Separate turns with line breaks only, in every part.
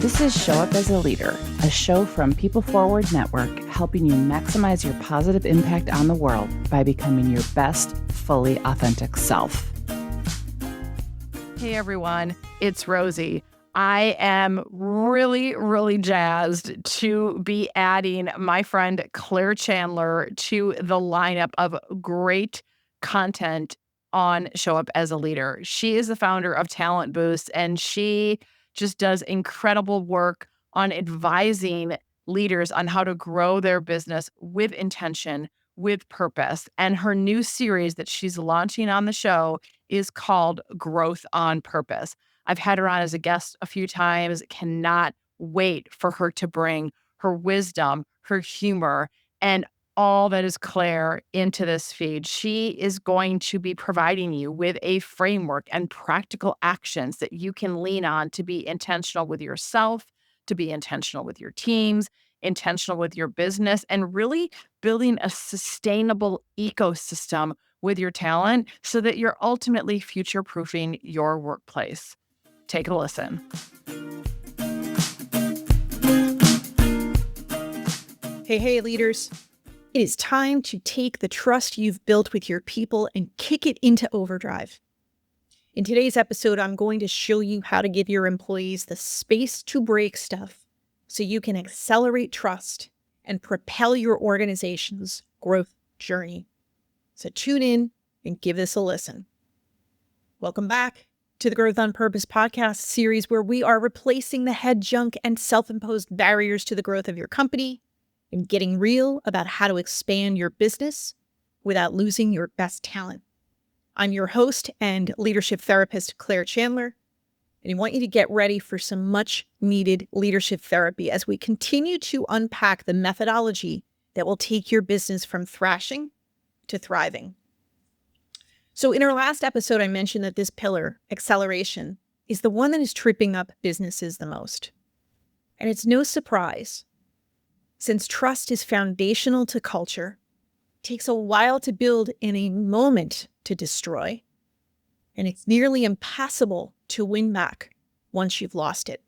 This is Show Up as a Leader, a show from PeopleForward Network, helping you maximize your positive impact on the world by becoming your best, fully authentic self. Hey everyone, it's Rosie. I am really jazzed to be adding my friend Claire Chandler to the lineup of great content on Show Up as a Leader. She is the founder of Talent Boost, and she just does incredible work on advising leaders on how to grow their business with intention, with purpose. And her new series that she's launching on the show is called Growth on Purpose. I've had her on as a guest a few times, cannot wait for her to bring her wisdom, her humor, and all that is Claire into this feed. She is going to be providing you with a framework and practical actions that you can lean on to be intentional with yourself, to be intentional with your teams, intentional with your business, and really building a sustainable ecosystem with your talent so that you're ultimately future-proofing your workplace. Take a listen.
Hey, leaders. It is time to take the trust you've built with your people and kick it into overdrive. In today's episode, I'm going to show you how to give your employees the space to break stuff so you can accelerate trust and propel your organization's growth journey. So tune in and give this a listen. Welcome back to the Growth on Purpose podcast series, where we are replacing the head junk and self-imposed barriers to the growth of your company and getting real about how to expand your business without losing your best talent. I'm your host and leadership therapist, Claire Chandler, and I want you to get ready for some much needed leadership therapy as we continue to unpack the methodology that will take your business from thrashing to thriving. So in our last episode, I mentioned that this pillar, acceleration, is the one that is tripping up businesses the most. And it's no surprise, since trust is foundational to culture, it takes a while to build and a moment to destroy, and it's nearly impossible to win back once you've lost it.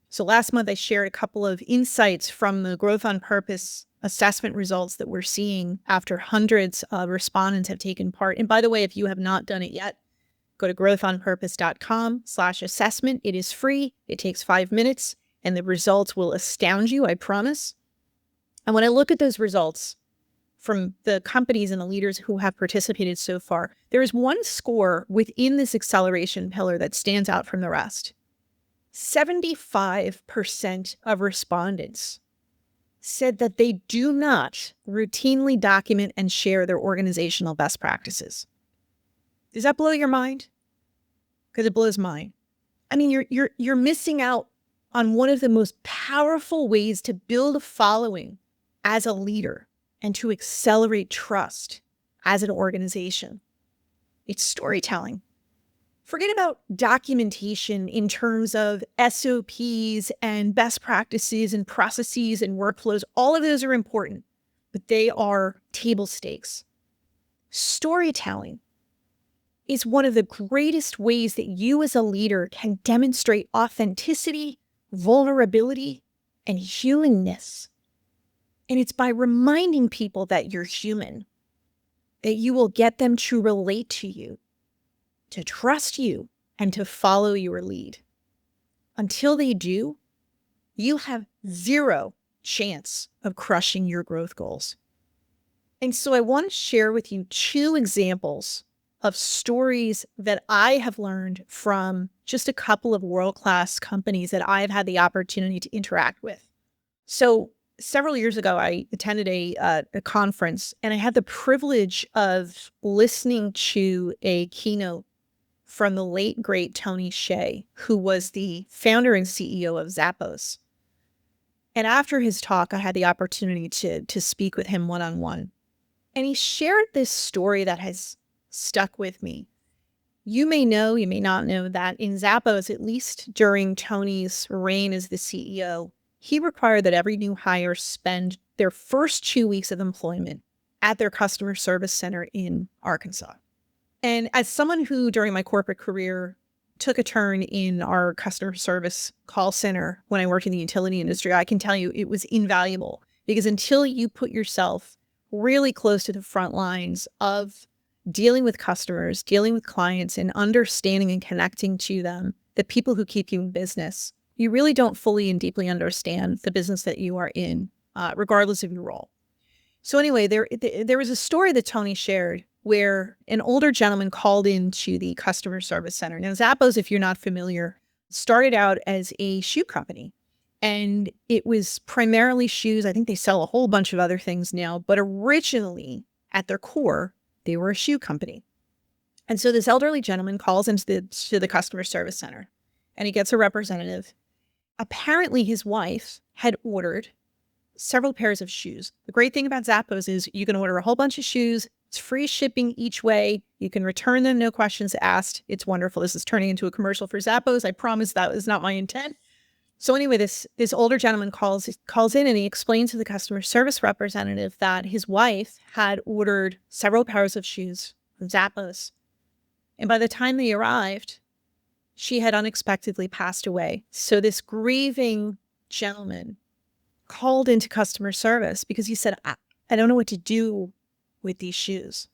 So last month, I shared a couple of insights from the Growth on Purpose assessment results that we're seeing after hundreds of respondents have taken part. And by the way, if you have not done it yet, go to growthonpurpose.com/assessment. It is free. It takes 5 minutes, and the results will astound you, I promise. And when I look at those results from the companies and the leaders who have participated so far, there is one score within this acceleration pillar that stands out from the rest. 75% of respondents said that they do not routinely document and share their organizational best practices. Does that blow your mind? Because it blows mine. I mean, you're missing out on one of the most powerful ways to build a following as a leader and to accelerate trust as an organization. It's storytelling. Forget about documentation in terms of SOPs and best practices and processes and workflows. All of those are important, but they are table stakes. Storytelling is one of the greatest ways that you as a leader can demonstrate authenticity, vulnerability, and humanness. And it's by reminding people that you're human, that you will get them to relate to you, to trust you, and to follow your lead. Until they do, you have zero chance of crushing your growth goals. And so I want to share with you 2 examples of stories that I have learned from just a couple of world-class companies that I've had the opportunity to interact with. So several years ago, I attended a conference, and I had the privilege of listening to a keynote from the late, great Tony Hsieh, who was the founder and CEO of Zappos. And after his talk, I had the opportunity to speak with him one-on-one. And he shared this story that has stuck with me. You may know, you may not know, that in Zappos, at least during Tony's reign as the CEO, he required that every new hire spend their first 2 weeks of employment at their customer service center in Arkansas. And as someone who, during my corporate career, took a turn in our customer service call center when I worked in the utility industry, I can tell you it was invaluable, because until you put yourself really close to the front lines of dealing with customers, dealing with clients, and understanding and connecting to them, the people who keep you in business, you really don't fully and deeply understand the business that you are in, regardless of your role. So anyway, there was a story that Tony shared where an older gentleman called into the customer service center. Now, Zappos, if you're not familiar, started out as a shoe company, and it was primarily shoes. I think they sell a whole bunch of other things now, but originally at their core, they were a shoe company. And so this elderly gentleman calls into the customer service center, and he gets a representative. Apparently his wife had ordered several pairs of shoes. The great thing about Zappos is you can order a whole bunch of shoes. It's free shipping each way. You can return them, no questions asked. It's wonderful. This is turning into a commercial for Zappos. I promise that was not my intent. So anyway, this older gentleman calls in, and he explains to the customer service representative that his wife had ordered several pairs of shoes from Zappos. And by the time they arrived, she had unexpectedly passed away. So this grieving gentleman called into customer service because he said, I don't know what to do with these shoes.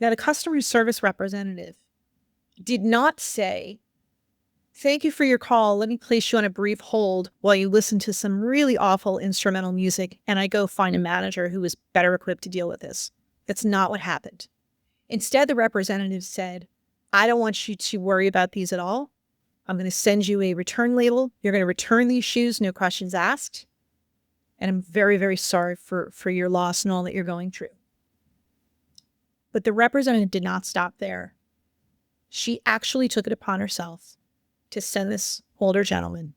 Now, the customer service representative did not say, thank you for your call. Let me place you on a brief hold while you listen to some really awful instrumental music, and I go find a manager who is better equipped to deal with this. That's not what happened. Instead, the representative said, I don't want you to worry about these at all. I'm going to send you a return label. You're going to return these shoes, no questions asked. And I'm very, very sorry for your loss and all that you're going through. But the representative did not stop there. She actually took it upon herself to send this older gentleman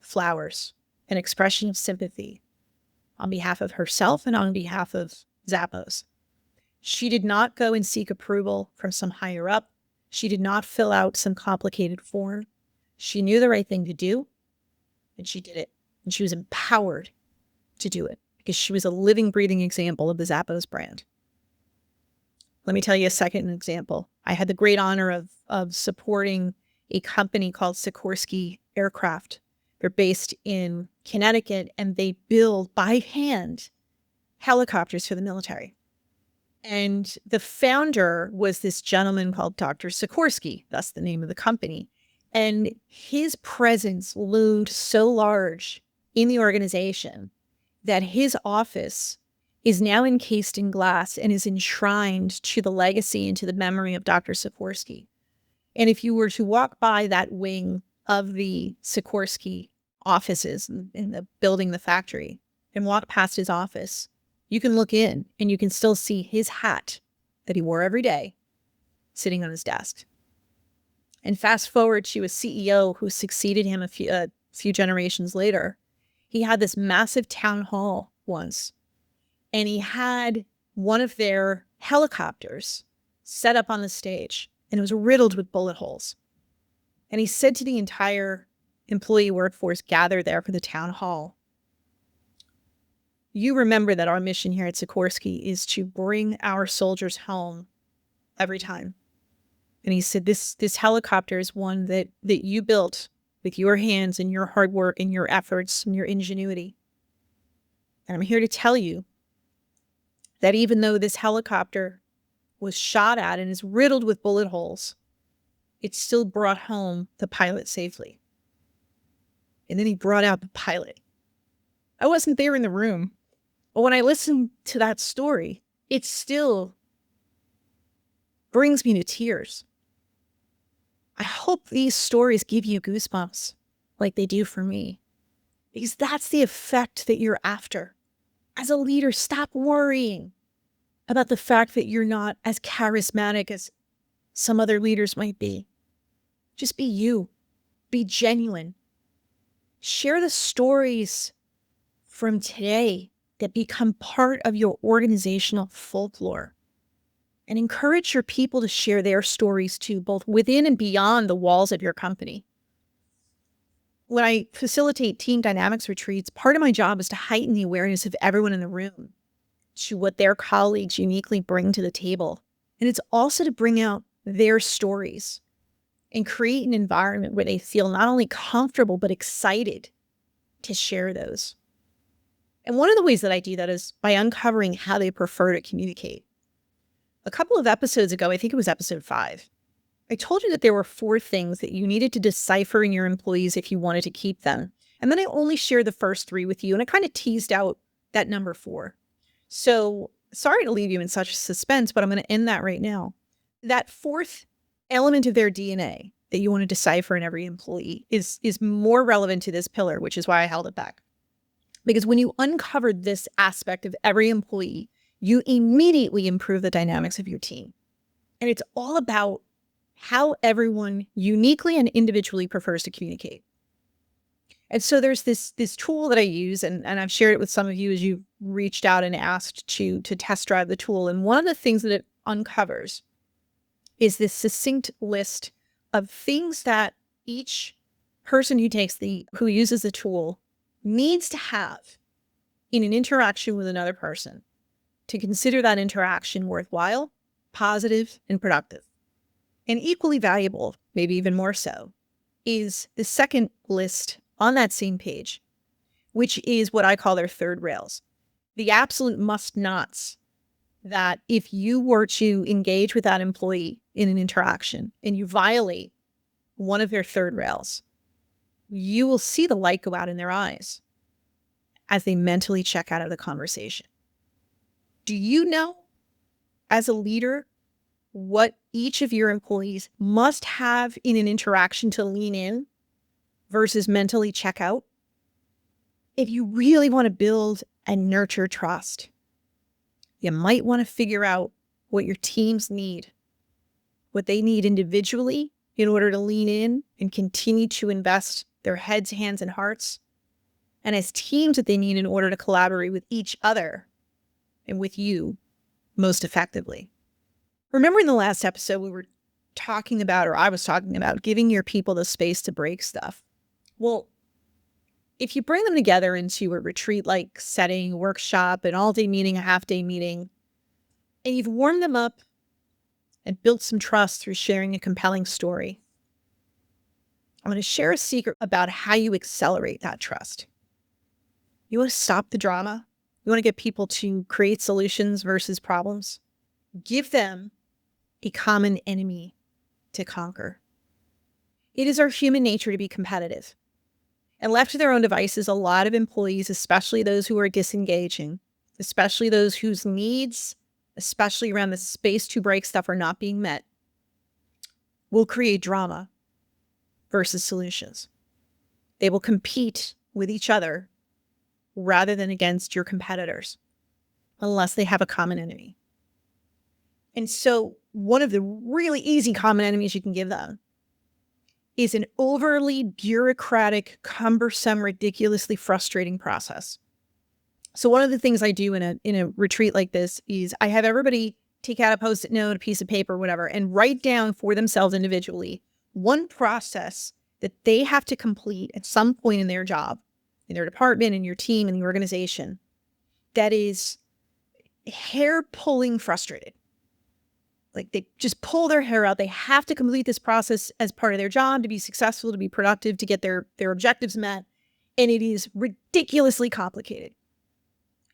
flowers, an expression of sympathy on behalf of herself and on behalf of Zappos. She did not go and seek approval from some higher up. She did not fill out some complicated form. She knew the right thing to do, and she did it. And she was empowered to do it because she was a living, breathing example of the Zappos brand. Let me tell you a second example. I had the great honor of supporting a company called Sikorsky Aircraft. They're based in Connecticut, and they build by hand helicopters for the military. And the founder was this gentleman called Dr. Sikorsky. That's the name of the company. And his presence loomed so large in the organization that his office is now encased in glass and is enshrined to the legacy and to the memory of Dr. Sikorsky. And if you were to walk by that wing of the Sikorsky offices in the building, the factory, and walk past his office, you can look in and you can still see his hat that he wore every day sitting on his desk. And fast forward to a CEO who succeeded him a few generations later. He had this massive town hall once, and he had one of their helicopters set up on the stage, and it was riddled with bullet holes. And he said to the entire employee workforce gathered there for the town hall, you remember that our mission here at Sikorsky is to bring our soldiers home every time. And he said, this helicopter is one that you built with your hands and your hard work and your efforts and your ingenuity. And I'm here to tell you that even though this helicopter was shot at and is riddled with bullet holes, it still brought home the pilot safely. And then he brought out the pilot. I wasn't there in the room, but when I listen to that story, it still brings me to tears. I hope these stories give you goosebumps like they do for me, because that's the effect that you're after. As a leader, stop worrying about the fact that you're not as charismatic as some other leaders might be. Just be you. Be genuine. Share the stories from today that become part of your organizational folklore. And encourage your people to share their stories too, both within and beyond the walls of your company. When I facilitate team dynamics retreats, part of my job is to heighten the awareness of everyone in the room to what their colleagues uniquely bring to the table. And it's also to bring out their stories and create an environment where they feel not only comfortable, but excited to share those. And one of the ways that I do that is by uncovering how they prefer to communicate. A couple of episodes ago, I think it was episode 5, I told you that there were 4 things that you needed to decipher in your employees if you wanted to keep them. And then I only shared the first 3 with you, and I kind of teased out that number 4. So sorry to leave you in such suspense, but I'm going to end that right now. That 4th element of their DNA that you want to decipher in every employee is more relevant to this pillar, which is why I held it back. Because when you uncovered this aspect of every employee, you immediately improve the dynamics of your team. And it's all about how everyone uniquely and individually prefers to communicate. And so there's this tool that I use, and I've shared it with some of you as you've reached out and asked to test drive the tool. And one of the things that it uncovers is this succinct list of things that each person who uses the tool needs to have in an interaction with another person to consider that interaction worthwhile, positive, and productive. And equally valuable, maybe even more so, is the second list on that same page, which is what I call their 3rd rails. The absolute must-nots that if you were to engage with that employee in an interaction and you violate one of their 3rd rails, you will see the light go out in their eyes as they mentally check out of the conversation. Do you know, as a leader, what each of your employees must have in an interaction to lean in versus mentally check out? If you really want to build and nurture trust, you might want to figure out what your teams need, what they need individually in order to lean in and continue to invest their heads, hands, and hearts, and as teams that they need in order to collaborate with each other and with you most effectively. Remember in the last episode, we were talking about, or I was talking about, giving your people the space to break stuff. Well, if you bring them together into a retreat-like setting, a workshop, an all-day meeting, a half-day meeting, and you've warmed them up and built some trust through sharing a compelling story, I'm going to share a secret about how you accelerate that trust. You want to stop the drama? You want to get people to create solutions versus problems? Give them a common enemy to conquer. It is our human nature to be competitive. And left to their own devices, a lot of employees, especially those who are disengaging, especially those whose needs, especially around the space to break stuff, are not being met, will create drama versus solutions. They will compete with each other rather than against your competitors, unless they have a common enemy. And so one of the really easy common enemies you can give them is an overly bureaucratic, cumbersome, ridiculously frustrating process. So one of the things I do in a retreat like this is I have everybody take out a Post-it note, a piece of paper, whatever, and write down for themselves individually one process that they have to complete at some point in their job, in their department, in your team, in the organization, that is hair-pulling frustrated. Like they just pull their hair out. They have to complete this process as part of their job to be successful, to be productive, to get their objectives met. And it is ridiculously complicated.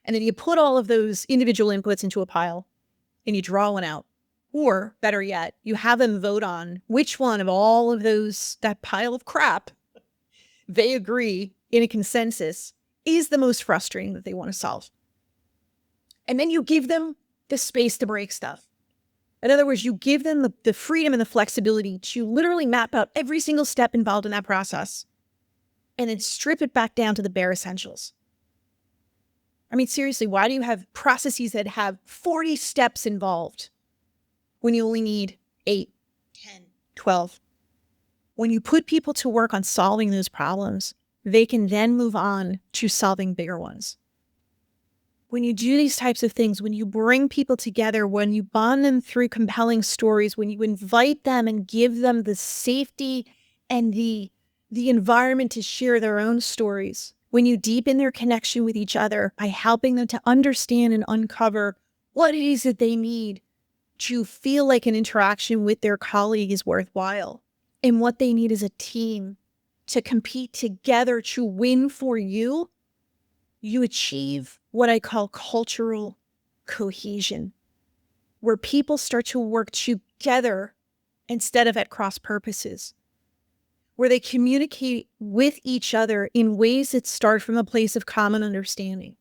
And then you put all of those individual inputs into a pile and you draw one out. Or better yet, you have them vote on which one of all of those, that pile of crap, they agree in a consensus is the most frustrating that they want to solve. And then you give them the space to break stuff. In other words, you give them the freedom and the flexibility to literally map out every single step involved in that process and then strip it back down to the bare essentials. I mean, seriously, why do you have processes that have 40 steps involved when you only need 8, 10, 12? When you put people to work on solving those problems, they can then move on to solving bigger ones. When you do these types of things, when you bring people together, when you bond them through compelling stories, when you invite them and give them the safety and the environment to share their own stories, when you deepen their connection with each other by helping them to understand and uncover what it is that they need to feel like an interaction with their colleague is worthwhile, and what they need as a team to compete together to win for you, you achieve what I call cultural cohesion, where people start to work together instead of at cross purposes, where they communicate with each other in ways that start from a place of common understanding,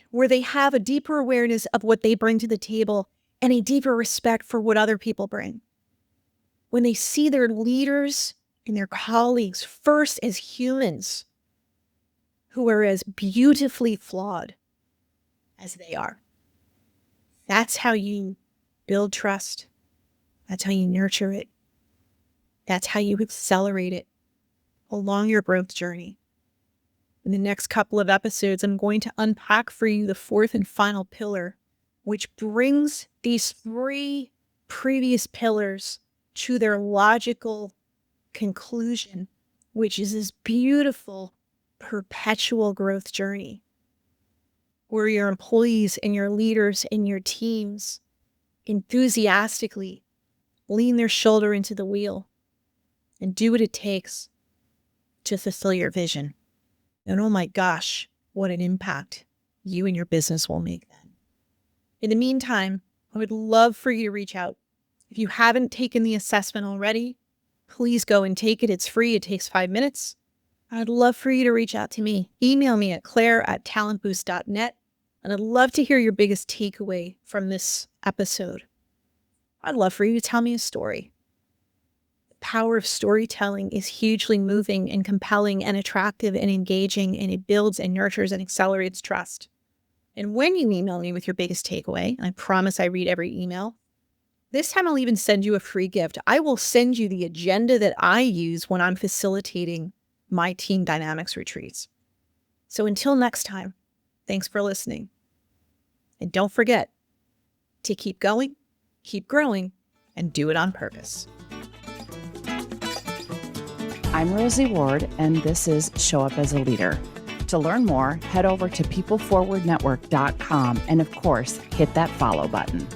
where they have a deeper awareness of what they bring to the table and a deeper respect for what other people bring. When they see their leaders and their colleagues first as humans who are as beautifully flawed as they are. That's how you build trust. That's how you nurture it. That's how you accelerate it along your growth journey. In the next couple of episodes, I'm going to unpack for you the fourth and final pillar, which brings these three previous pillars to their logical conclusion, which is this beautiful, perpetual growth journey where your employees and your leaders and your teams enthusiastically lean their shoulder into the wheel and do what it takes to fulfill your vision. And oh my gosh, what an impact you and your business will make then. In the meantime, I would love for you to reach out. If you haven't taken the assessment already, please go and take it. It's free. It takes 5 minutes. I'd love for you to reach out to me. Email me at claire@talentboost.net. And I'd love to hear your biggest takeaway from this episode. I'd love for you to tell me a story. The power of storytelling is hugely moving and compelling and attractive and engaging, and it builds and nurtures and accelerates trust. And when you email me with your biggest takeaway, and I promise I read every email, this time I'll even send you a free gift. I will send you the agenda that I use when I'm facilitating my team dynamics retreats. So until next time, thanks for listening. And don't forget to keep going, keep growing, and do it on purpose.
I'm Rosie Ward, and this is Show Up as a Leader. To learn more, head over to PeopleForwardNetwork.com and, of course, hit that follow button.